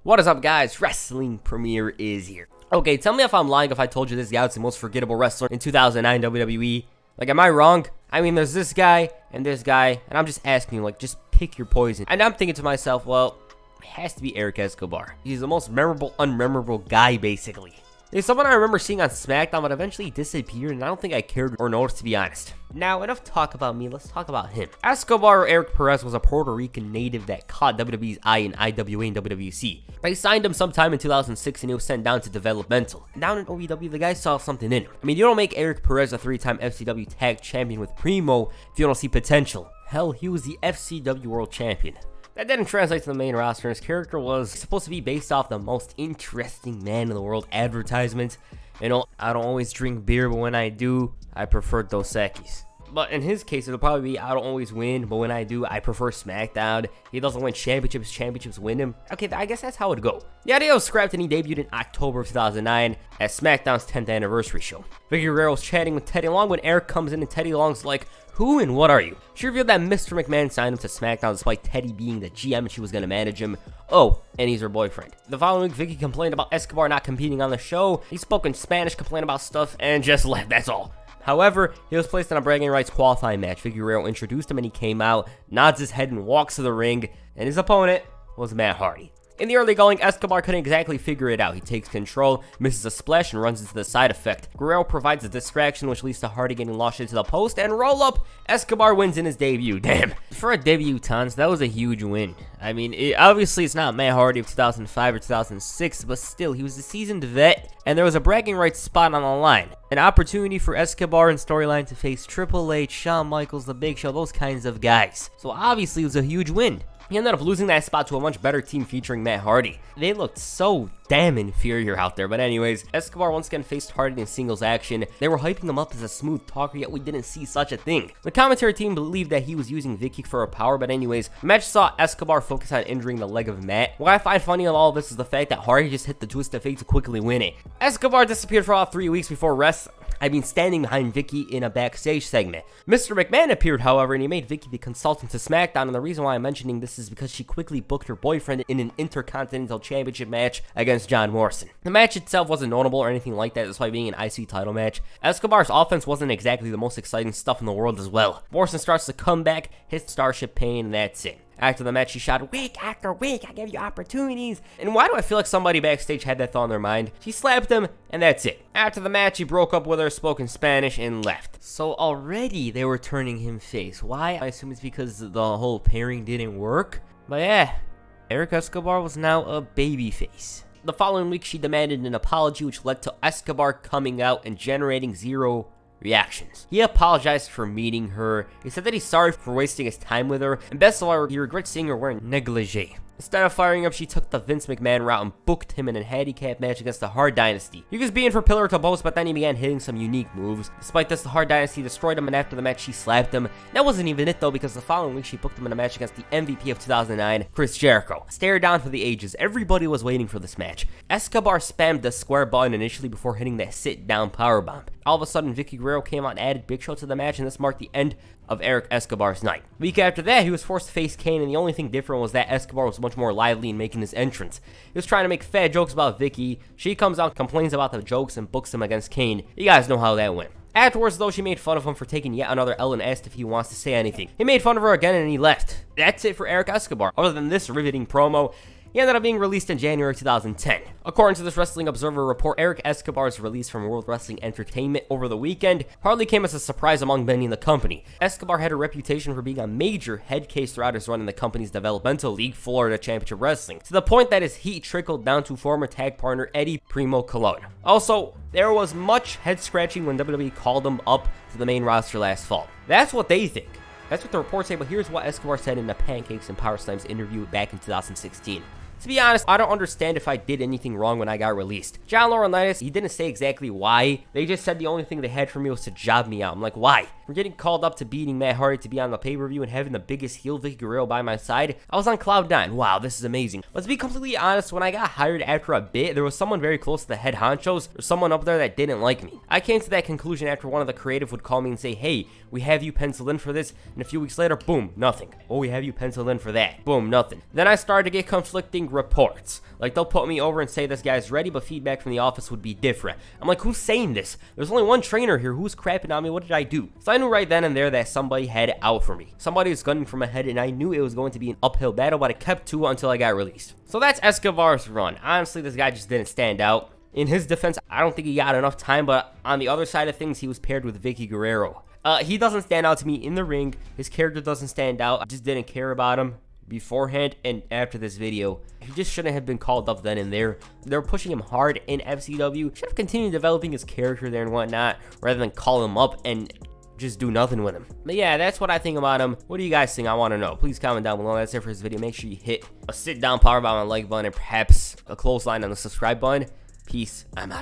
What is up, guys? Wrestling Premiere is here. Okay, tell me if I'm lying if I told you this guy was the most forgettable wrestler in 2009 WWE. Like, am I wrong? I mean, there's this guy, and I'm just asking you, like, just pick your poison. And I'm thinking to myself, well, it has to be Eric Escobar. He's the most memorable, unmemorable guy, basically. He's someone I remember seeing on SmackDown, but eventually disappeared, and I don't think I cared or noticed, to be honest. Now, enough talk about me, let's talk about him. Escobar Eric Perez was a Puerto Rican native that caught WWE's eye in IWA and WWC. They signed him sometime in 2006, and he was sent down to developmental. Down in OVW, the guy saw something in him. I mean, you don't make Eric Perez a 3-time FCW Tag Champion with Primo if you don't see potential. Hell, he was the FCW World Champion. That didn't translate to the main roster. His character was supposed to be based off the most interesting man in the world advertisement. You know, I don't always drink beer, but when I do, I prefer Dos Equis. But in his case, it'll probably be I don't always win, but when I do, I prefer SmackDown. He doesn't win championships win him. Okay, I guess that's how it'd go. The idea was scrapped and he debuted in October of 2009 at SmackDown's 10th anniversary show. Vicky Guerrero was chatting with Teddy Long when Eric comes in and Teddy Long's like, "Who and what are you?" She revealed that Mr. McMahon signed him to SmackDown despite Teddy being the GM and she was going to manage him. Oh, and he's her boyfriend. The following week, Vicky complained about Escobar not competing on the show. He spoke in Spanish, complained about stuff, and just left, that's all. However, he was placed in a bragging rights qualifying match. Vicky Guerrero introduced him and he came out, nods his head and walks to the ring, and his opponent was Matt Hardy. In the early going, Escobar couldn't exactly figure it out. He takes control, misses a splash, and runs into the side effect. Guerrero provides a distraction, which leads to Hardy getting launched into the post, and roll up. Escobar wins in his debut. Damn. For a debutant, that was a huge win. I mean, obviously it's not Matt Hardy of 2005 or 2006, but still, he was a seasoned vet, and there was a bragging rights spot on the line. An opportunity for Escobar and storyline to face Triple H, Shawn Michaels, The Big Show, those kinds of guys. So obviously it was a huge win. He ended up losing that spot to a much better team featuring Matt Hardy. They looked so damn inferior out there. But anyways, Escobar once again faced Hardy in singles action. They were hyping him up as a smooth talker, yet we didn't see such a thing. The commentary team believed that he was using Vicky for her power, but anyways, the match saw Escobar focus on injuring the leg of Matt. What I find funny in all of this is the fact that Hardy just hit the twist of fate to quickly win it. Escobar disappeared for about 3 weeks before standing behind Vicky in a backstage segment. Mr. McMahon appeared, however, and he made Vicky the consultant to SmackDown, and the reason why I'm mentioning this is because she quickly booked her boyfriend in an Intercontinental Championship match against John Morrison. The match itself wasn't notable or anything like that, despite being an IC title match. Escobar's offense wasn't exactly the most exciting stuff in the world as well. Morrison starts to come back, hits Starship Pain, and that's it. After the match, she shouted, "Week after week, I give you opportunities." And why do I feel like somebody backstage had that thought in their mind? She slapped him, and that's it. After the match, he broke up with her, spoke in Spanish, and left. So already they were turning him face. Why? I assume it's because the whole pairing didn't work. But yeah, Eric Escobar was now a babyface. The following week, she demanded an apology, which led to Escobar coming out and generating zero reactions. He apologized for meeting her. He said that he's sorry for wasting his time with her, and best of all, he regrets seeing her wearing negligee. Instead of firing up, she took the Vince McMahon route and booked him in a handicap match against the Hard Dynasty. He was being for pillar to post, but then he began hitting some unique moves. Despite this, the Hard Dynasty destroyed him, and after the match, she slapped him. That wasn't even it, though, because the following week, she booked him in a match against the MVP of 2009, Chris Jericho. Stare down for the ages. Everybody was waiting for this match. Escobar spammed the square button initially before hitting that sit-down powerbomb. All of a sudden, Vicky Guerrero came out and added Big Show to the match, and this marked the end of Eric Escobar's night. A week after that, he was forced to face Kane, and the only thing different was that Escobar was much more lively in making his entrance. He was trying to make fat jokes about Vicky. She comes out, complains about the jokes, and books him against Kane. You guys know how that went. Afterwards, though, she made fun of him for taking yet another L and asked if he wants to say anything. He made fun of her again, and he left. That's it for Eric Escobar. Other than this riveting promo, he ended up being released in January 2010. According to this Wrestling Observer report, Eric Escobar's release from World Wrestling Entertainment over the weekend hardly came as a surprise among many in the company. Escobar had a reputation for being a major head case throughout his run in the company's developmental league, Florida Championship Wrestling, to the point that his heat trickled down to former tag partner Eddie Primo Colon. Also, there was much head scratching when WWE called him up to the main roster last fall. That's what they think. That's what the reports say, but here's what Escobar said in the Pancakes and Power Slams interview back in 2016. To be honest, I don't understand if I did anything wrong when I got released. John Laurinaitis, he didn't say exactly why. They just said the only thing they had for me was to job me out. I'm like, why? from getting called up to beating Matt Hardy to be on the pay-per-view and having the biggest heel Vicky Guerrero by my side, I was on cloud 9. Wow, this is amazing. But to be completely honest, when I got hired after a bit, there was someone very close to the head honchos, or someone up there that didn't like me. I came to that conclusion after one of the creative would call me and say, hey, we have you penciled in for this, and a few weeks later, boom, nothing. Oh, we have you penciled in for that. Boom, nothing. Then I started to get conflicting reports. Like, they'll put me over and say this guy's ready, but feedback from the office would be different. I'm like, who's saying this? There's only one trainer here. Who's crapping on me? What did I do? So I knew right then and there that somebody had it out for me. Somebody was gunning for my head, and I knew it was going to be an uphill battle, but I kept to it until I got released. So that's Escobar's run. Honestly, this guy just didn't stand out. In his defense, I don't think he got enough time, but on the other side of things, he was paired with Vicky Guerrero. He doesn't stand out to me in the ring. His character doesn't stand out. I just didn't care about him beforehand and after this video. He just shouldn't have been called up then and there. They were pushing him hard in FCW. Should have continued developing his character there and whatnot, rather than call him up and just do nothing with him. But yeah, that's what I think about him. What do you guys think? I want to know. Please comment down below. That's it for this video. Make sure you hit a sit down power bomb on the like button and perhaps a clothesline on the subscribe button. Peace. I'm out.